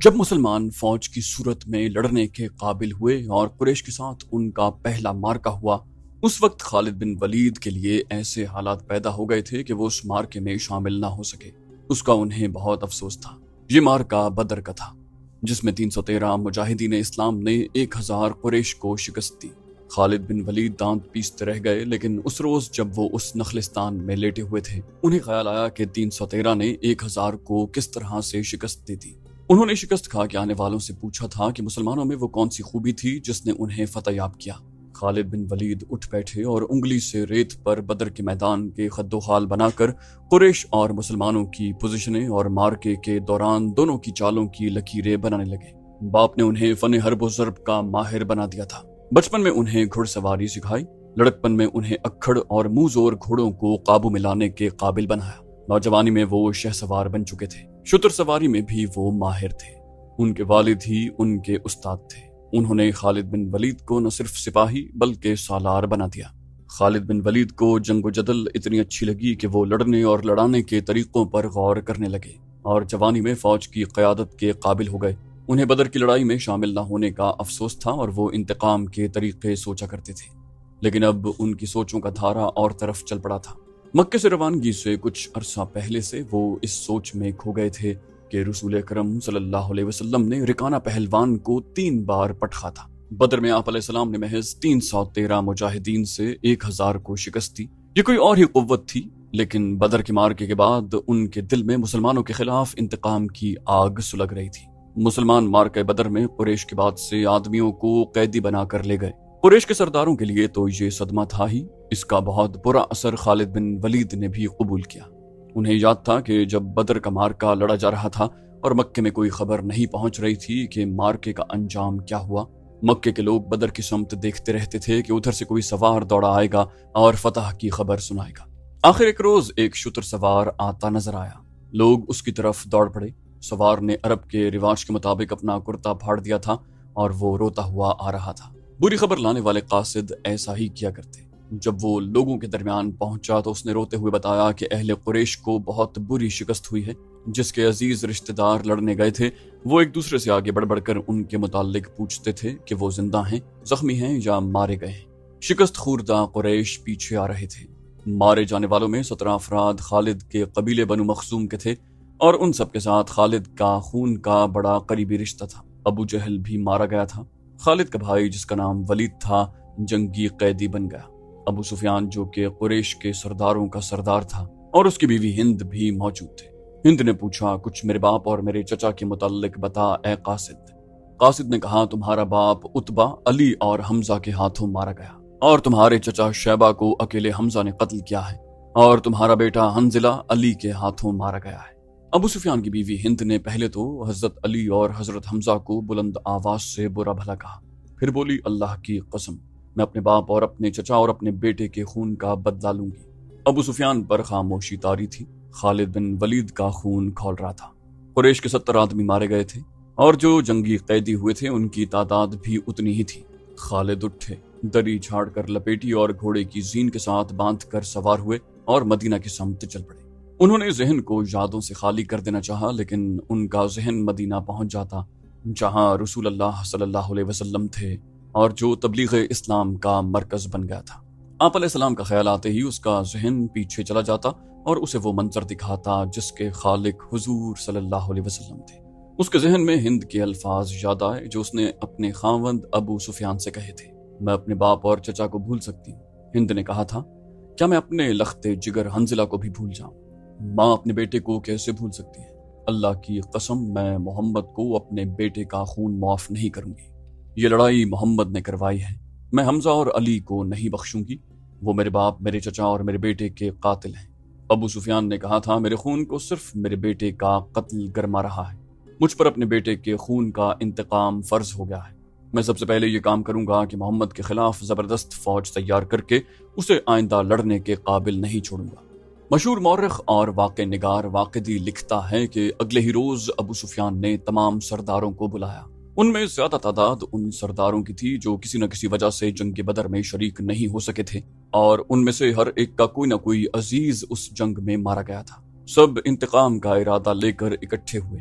جب مسلمان فوج کی صورت میں لڑنے کے قابل ہوئے اور قریش کے ساتھ ان کا پہلا معرکہ ہوا، اس وقت خالد بن ولید کے لیے ایسے حالات پیدا ہو گئے تھے کہ وہ اس معرکے میں شامل نہ ہو سکے۔ اس کا انہیں بہت افسوس تھا۔ یہ معرکہ بدر کا تھا، جس میں 313 مجاہدین اسلام نے 1000 قریش کو شکست دی۔ خالد بن ولید دانت پیستے رہ گئے، لیکن اس روز جب وہ اس نخلستان میں لیٹے ہوئے تھے، انہیں خیال آیا کہ 313 نے 1000 کو کس طرح سے شکست دی تھی۔ انہوں نے شکست کھا کے آنے والوں سے پوچھا تھا کہ مسلمانوں میں وہ کون سی خوبی تھی جس نے انہیں فتح یاب کیا۔ خالد بن ولید اٹھ بیٹھے اور انگلی سے ریت پر بدر کے میدان کے خد و خال بنا کر قریش اور مسلمانوں کی پوزیشنیں اور مارکے کے دوران دونوں کی چالوں کی لکیریں بنانے لگے۔ باپ نے انہیں فن حرب و ضرب کا ماہر بنا دیا تھا۔ بچپن میں انہیں گھڑ سواری سکھائی، لڑکپن میں انہیں اکھڑ اور منہ زور گھوڑوں کو قابو میں لانے کے قابل بنایا۔ نوجوانی میں وہ شہ سوار بن چکے تھے، شتر سواری میں بھی وہ ماہر تھے۔ ان کے والد ہی ان کے استاد تھے۔ انہوں نے خالد بن ولید کو نہ صرف سپاہی بلکہ سالار بنا دیا۔ خالد بن ولید کو جنگ و جدل اتنی اچھی لگی کہ وہ لڑنے اور لڑانے کے طریقوں پر غور کرنے لگے اور جوانی میں فوج کی قیادت کے قابل ہو گئے۔ انہیں بدر کی لڑائی میں شامل نہ ہونے کا افسوس تھا اور وہ انتقام کے طریقے سوچا کرتے تھے، لیکن اب ان کی سوچوں کا دھارا اور طرف چل پڑا تھا۔ مکے سے روانگی سے کچھ عرصہ پہلے سے وہ اس سوچ میں کھو گئے تھے کہ رسول اکرم صلی اللہ علیہ وسلم نے رکانہ پہلوان کو 3 بار پٹخا تھا۔ بدر میں آپ علیہ السلام نے محض 313 مجاہدین سے 1000 کو شکست دی۔ یہ کوئی اور ہی قوت تھی، لیکن بدر کے مارکے کے بعد ان کے دل میں مسلمانوں کے خلاف انتقام کی آگ سلگ رہی تھی۔ مسلمان مارکے بدر میں قریش کے بعد سے آدمیوں کو قیدی بنا کر لے گئے۔ قریش کے سرداروں کے لیے تو یہ صدمہ تھا ہی، اس کا بہت برا اثر خالد بن ولید نے بھی قبول کیا۔ انہیں یاد تھا کہ جب بدر کا مارکہ لڑا جا رہا تھا اور مکے میں کوئی خبر نہیں پہنچ رہی تھی کہ مارکے کا انجام کیا ہوا، مکے کے لوگ بدر کی سمت دیکھتے رہتے تھے کہ ادھر سے کوئی سوار دوڑا آئے گا اور فتح کی خبر سنائے گا۔ آخر ایک روز ایک شتر سوار آتا نظر آیا۔ لوگ اس کی طرف دوڑ پڑے۔ سوار نے عرب کے رواج کے مطابق اپنا کرتا پھاڑ دیا تھا اور وہ روتا ہوا آ رہا تھا۔ بری خبر لانے والے قاصد ایسا ہی کیا کرتے۔ جب وہ لوگوں کے درمیان پہنچا تو اس نے روتے ہوئے بتایا کہ اہل قریش کو بہت بری شکست ہوئی ہے۔ جس کے عزیز رشتہ دار لڑنے گئے تھے، وہ ایک دوسرے سے آگے بڑھ بڑھ کر ان کے متعلق پوچھتے تھے کہ وہ زندہ ہیں، زخمی ہیں یا مارے گئے ہیں۔ شکست خوردہ قریش پیچھے آ رہے تھے۔ مارے جانے والوں میں 17 افراد خالد کے قبیلے بنو مخزوم کے تھے اور ان سب کے ساتھ خالد کا خون کا بڑا قریبی رشتہ تھا۔ ابو جہل بھی مارا گیا تھا۔ خالد کا بھائی جس کا نام ولید تھا جنگی قیدی بن گیا۔ ابو سفیان جو کہ قریش کے سرداروں کا سردار تھا اور اس کی بیوی ہند بھی موجود تھے۔ ہند نے پوچھا، کچھ میرے باپ اور میرے چچا کے متعلق بتا اے قاصد۔ قاصد نے کہا، تمہارا باپ عتبہ علی اور حمزہ کے ہاتھوں مارا گیا اور تمہارے چچا شیبہ کو اکیلے حمزہ نے قتل کیا ہے اور تمہارا بیٹا حنظلہ علی کے ہاتھوں مارا گیا ہے۔ ابو سفیان کی بیوی ہند نے پہلے تو حضرت علی اور حضرت حمزہ کو بلند آواز سے برا بھلا کہا، پھر بولی، اللہ کی قسم، میں اپنے باپ اور اپنے چچا اور اپنے بیٹے کے خون کا بدلہ لوں گی۔ ابو سفیان پر خاموشی طاری تھی۔ خالد بن ولید کا خون کھول رہا تھا۔ قریش کے 70 آدمی مارے گئے تھے اور جو جنگی قیدی ہوئے تھے ان کی تعداد بھی اتنی ہی تھی۔ خالد اٹھے، دری جھاڑ کر لپیٹی اور گھوڑے کی زین کے ساتھ باندھ کر سوار ہوئے اور مدینہ کی سمت چل پڑے۔ انہوں نے ذہن کو یادوں سے خالی کر دینا چاہا، لیکن ان کا ذہن مدینہ پہنچ جاتا، جہاں رسول اللہ صلی اللہ علیہ وسلم تھے اور جو تبلیغ اسلام کا مرکز بن گیا تھا۔ آپ علیہ السلام کا خیال آتے ہی اس کا ذہن پیچھے چلا جاتا اور اسے وہ منظر دکھاتا جس کے خالق حضور صلی اللہ علیہ وسلم تھے۔ اس کے ذہن میں ہند کے الفاظ یاد آئے جو اس نے اپنے خاوند ابو سفیان سے کہے تھے، میں اپنے باپ اور چچا کو بھول سکتی ہوں۔ ہند نے کہا تھا، کیا میں اپنے لخت جگر حنظلہ کو بھی بھول جاؤں؟ ماں اپنے بیٹے کو کیسے بھول سکتی ہے؟ اللہ کی قسم، میں محمد کو اپنے بیٹے کا خون معاف نہیں کروں گی۔ یہ لڑائی محمد نے کروائی ہے، میں حمزہ اور علی کو نہیں بخشوں گی، وہ میرے باپ، میرے چچا اور میرے بیٹے کے قاتل ہیں۔ ابو سفیان نے کہا تھا، میرے خون کو صرف میرے بیٹے کا قتل گرما رہا ہے، مجھ پر اپنے بیٹے کے خون کا انتقام فرض ہو گیا ہے۔ میں سب سے پہلے یہ کام کروں گا کہ محمد کے خلاف زبردست فوج تیار کر کے اسے آئندہ لڑنے کے قابل نہیں چھوڑوں گا۔ مشہور مورخ اور واقع نگار واقدی لکھتا ہے کہ اگلے ہی روز ابو سفیان نے تمام سرداروں کو بلایا۔ ان میں زیادہ تعداد ان سرداروں کی تھی جو کسی نہ کسی وجہ سے جنگ بدر میں شریک نہیں ہو سکے تھے، اور ان میں سے ہر ایک کا کوئی نہ کوئی عزیز اس جنگ میں مارا گیا تھا۔ سب انتقام کا ارادہ لے کر اکٹھے ہوئے۔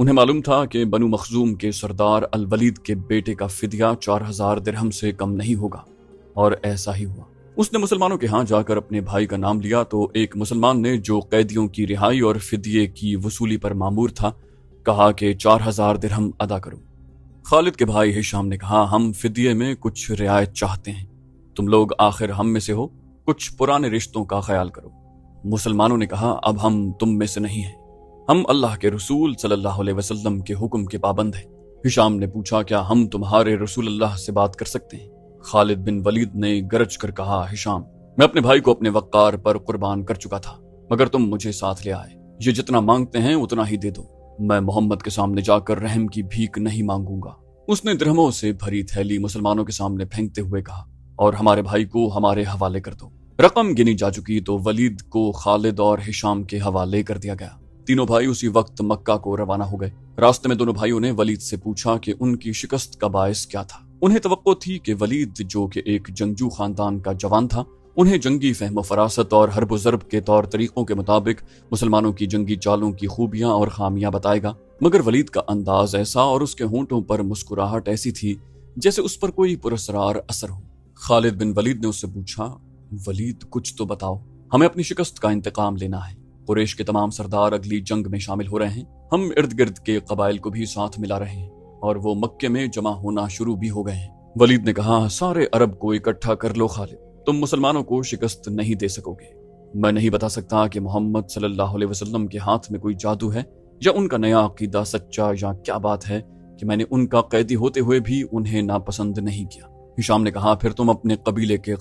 انہیں معلوم تھا کہ بنو مخزوم کے سردار الولید کے بیٹے کا فدیہ 4000 درہم سے کم نہیں ہوگا، اور ایسا ہی ہوا۔ اس نے مسلمانوں کے ہاں جا کر اپنے بھائی کا نام لیا تو ایک مسلمان نے، جو قیدیوں کی رہائی اور فدیے کی وصولی پر مامور تھا، کہا کہ 4000 درہم ادا کرو۔ خالد کے بھائی ہشام نے کہا، ہم فدیے میں کچھ رعایت چاہتے ہیں، تم لوگ آخر ہم میں سے ہو، کچھ پرانے رشتوں کا خیال کرو۔ مسلمانوں نے کہا، اب ہم تم میں سے نہیں ہیں، ہم اللہ کے رسول صلی اللہ علیہ وسلم کے حکم کے پابند ہیں۔ ہشام نے پوچھا، کیا ہم تمہارے رسول اللہ سے بات کر سکتے ہیں؟ خالد بن ولید نے گرج کر کہا، ہشام، میں اپنے بھائی کو اپنے وقار پر قربان کر چکا تھا، مگر تم مجھے ساتھ لے آئے، یہ جتنا مانگتے ہیں اتنا ہی دے دو، میں محمد کے سامنے جا کر رحم کی بھیک نہیں مانگوں گا۔ اس نے درہموں سے بھری تھیلی مسلمانوں کے سامنے پھینکتے ہوئے کہا، اور ہمارے بھائی کو ہمارے حوالے کر دو۔ رقم گنی جا چکی تو ولید کو خالد اور ہشام کے حوالے کر دیا گیا۔ تینوں بھائی اسی وقت مکہ کو روانہ ہو گئے۔ راستے میں دونوں بھائیوں نے ولید سے پوچھا کہ ان کی شکست کا باعث کیا تھا۔ انہیں توقع تھی کہ ولید، جو کہ ایک جنگجو خاندان کا جوان تھا، انہیں جنگی فہم و فراست اور حرب و ضرب کے طور طریقوں کے مطابق مسلمانوں کی جنگی چالوں کی خوبیاں اور خامیاں بتائے گا، مگر ولید کا انداز ایسا اور اس کے ہونٹوں پر مسکراہٹ ایسی تھی جیسے اس پر کوئی پراسرار اثر ہو۔ خالد بن ولید نے اس سے پوچھا، ولید، کچھ تو بتاؤ، ہمیں اپنی شکست کا انتقام لینا ہے۔ قریش کے تمام سردار اگلی جنگ میں شامل ہو رہے ہیں، ہم ارد گرد کے قبائل کو بھی ساتھ ملا رہے ہیں، اور وہ مکے میں جمع ہونا شروع بھی ہو گئے ہیں۔ ولید نے کہا، سارے عرب کو اکٹھا کر لو خالد، تم مسلمانوں کو شکست نہیں دے سکو گے۔ میں نہیں بتا سکتا کہ محمد صلی اللہ علیہ وسلم کے ہاتھ میں کوئی جادو ہے، یا ان کا نیا عقیدہ سچا، یا کیا بات ہے کہ میں نے ان کا قیدی ہوتے ہوئے بھی انہیں ناپسند نہیں کیا۔ ہشام نے کہا، پھر تم اپنے قبیلے کے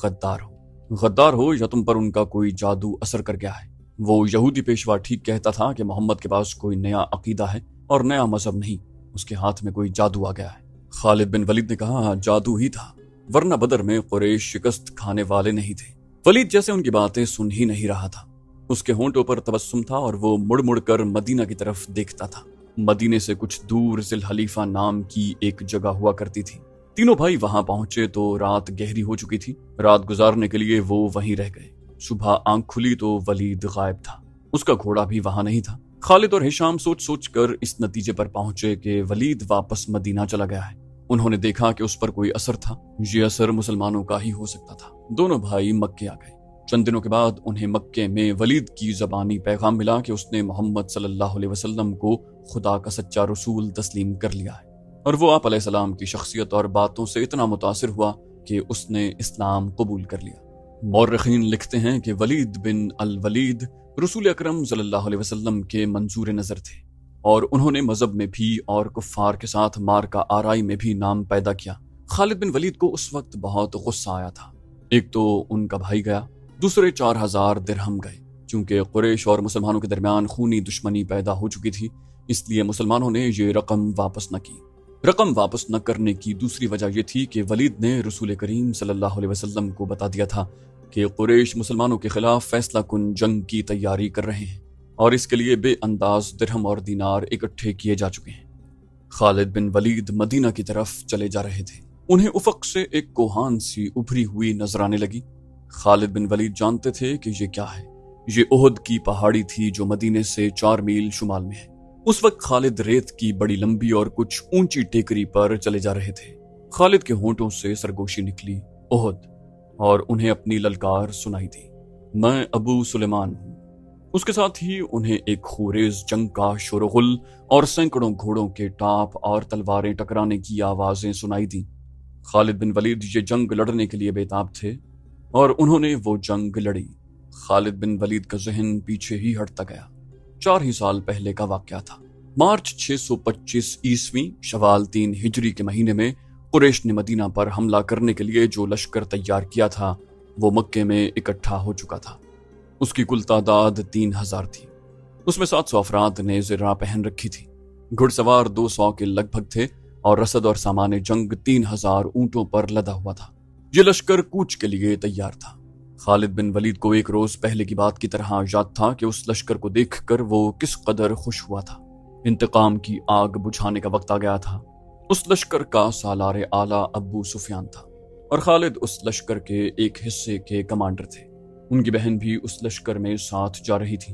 غدار ہو یا تم پر ان کا کوئی جادو اثر کر گیا ہے۔ وہ یہودی پیشوا ٹھیک کہتا تھا کہ محمد کے پاس کوئی نیا عقیدہ ہے اور نیا مذہب نہیں، اس کے ہاتھ میں کوئی جادو آ گیا ہے۔ خالد بن ولید نے کہا، جادو ہی تھا، ورنہ بدر میں قریش شکست کھانے والے نہیں تھے۔ ولید جیسے ان کی باتیں سن ہی نہیں رہا تھا، اس کے ہونٹوں پر تبسم تھا اور وہ مڑ مڑ کر مدینہ کی طرف دیکھتا تھا۔ مدینے سے کچھ دور ذی الحلیفہ نام کی ایک جگہ ہوا کرتی تھی۔ تینوں بھائی وہاں پہنچے تو رات گہری ہو چکی تھی۔ رات گزارنے کے لیے وہ وہیں رہ گئے۔ صبح آنکھ کھلی تو ولید غائب تھا، اس کا گھوڑا بھی وہاں نہیں تھا۔ خالد اور ہشام سوچ سوچ کر اس نتیجے پر پہنچے کہ ولید واپس مدینہ چلا گیا ہے۔ انہوں نے دیکھا کہ اس پر کوئی اثر تھا، یہ اثر مسلمانوں کا ہی ہو سکتا تھا۔ دونوں بھائی مکے آ گئے۔ چند دنوں کے بعد انہیں مکے میں ولید کی زبانی پیغام ملا کہ اس نے محمد صلی اللہ علیہ وسلم کو خدا کا سچا رسول تسلیم کر لیا ہے، اور وہ آپ علیہ السلام کی شخصیت اور باتوں سے اتنا متاثر ہوا کہ اس نے اسلام قبول کر لیا۔ مورخین لکھتے ہیں کہ ولید بن الولید رسول اکرم صلی اللہ علیہ وسلم کے منظور نظر تھے، اور انہوں نے مذہب میں بھی اور کفار کے ساتھ مارکا آرائی میں بھی نام پیدا کیا۔ خالد بن ولید کو اس وقت بہت غصہ آیا تھا۔ ایک تو ان کا بھائی گیا، دوسرے 4000 درہم گئے۔ چونکہ قریش اور مسلمانوں کے درمیان خونی دشمنی پیدا ہو چکی تھی، اس لیے مسلمانوں نے یہ رقم واپس نہ کی۔ رقم واپس نہ کرنے کی دوسری وجہ یہ تھی کہ ولید نے رسول کریم صلی اللہ علیہ وسلم کو بتا دیا تھا کہ قریش مسلمانوں کے خلاف فیصلہ کن جنگ کی تیاری کر رہے ہیں، اور اس کے لیے بے انداز درہم اور دینار اکٹھے کیے جا چکے ہیں۔ خالد بن ولید مدینہ کی طرف چلے جا رہے تھے۔ انہیں افق سے ایک کوہان سی ابھری ہوئی نظر آنے لگی۔ خالد بن ولید جانتے تھے کہ یہ کیا ہے۔ یہ احد کی پہاڑی تھی جو مدینے سے 4 میل شمال میں ہے۔ اس وقت خالد ریت کی بڑی لمبی اور کچھ اونچی ٹیکری پر چلے جا رہے تھے۔ خالد کے ہونٹوں سے سرگوشی نکلی، احد، اور انہیں اپنی للکار سنائی دی، میں ابو سلیمان ہوں۔ اس کے ساتھ ہی انہیں ایک خوریز جنگ کا شور و غل اور سینکڑوں گھوڑوں کے ٹاپ اور تلواریں ٹکرانے کی آوازیں سنائی دیں۔ خالد بن ولید یہ جنگ لڑنے کے لیے بیتاب تھے، اور انہوں نے وہ جنگ لڑی۔ خالد بن ولید کا ذہن پیچھے ہی ہٹتا گیا۔ 4 ہی سال پہلے کا واقعہ تھا۔ مارچ 625 عیسوی شوال 3 ہجری کے مہینے میں قریش نے مدینہ پر حملہ کرنے کے لیے جو لشکر تیار کیا تھا وہ مکے میں اکٹھا ہو چکا تھا۔ اس کی کل تعداد 3000 تھی۔ اس میں 700 افراد نے زرہ پہن رکھی تھی، گھڑ سوار 200 کے لگ بھگ تھے، اور رسد اور سامان جنگ 3000 اونٹوں پر لدا ہوا تھا۔ یہ لشکر کوچ کے لیے تیار تھا۔ خالد بن ولید کو ایک روز پہلے کی بات کی طرح یاد تھا کہ اس لشکر کو دیکھ کر وہ کس قدر خوش ہوا تھا۔ انتقام کی آگ بجھانے کا وقت آ گیا تھا۔ اس لشکر کا سالار اعلیٰ ابو سفیان تھا، اور خالد اس لشکر کے ایک حصے کے کمانڈر تھے۔ ان کی بہن بھی اس لشکر میں ساتھ جا رہی تھی۔